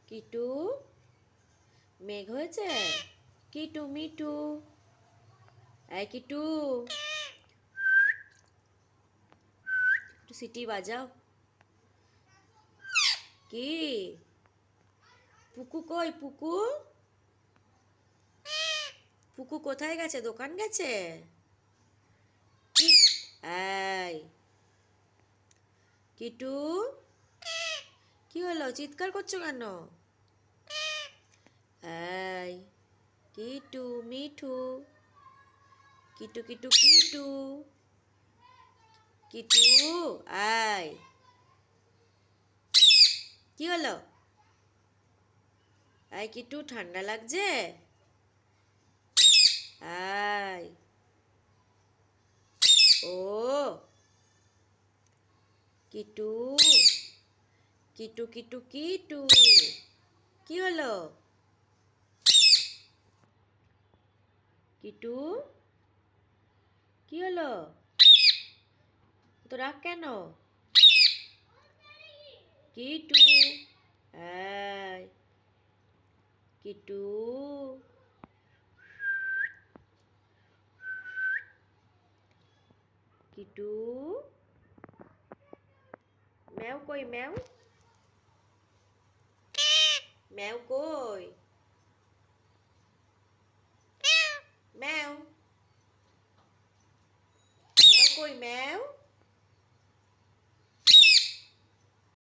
কিটু মেঘ হয়েছে। কিটু মিটু, এই কিটু একটু সিটি বাজাও। কি পুকু কই? পুকু পুকু কোথায় গেছে? দোকান গেছে? এই কিটু, কি হলো? চিৎকার করছো কেন? এই কিটু মিঠু, কিটু কিটু কিটু, কিটু আই, কি হলো? এই কিটু ঠান্ডা লাগছে? আই ও কিটু, কিটু কিটু কিটু, কি হলো? কিটু কি হলো? তো রাগ কেন? কিটু এই কিটু, কিটু ম্যাও কই? ম্যাও ম্যাও কই? ম্যাও ম্যাও কই? ম্যাও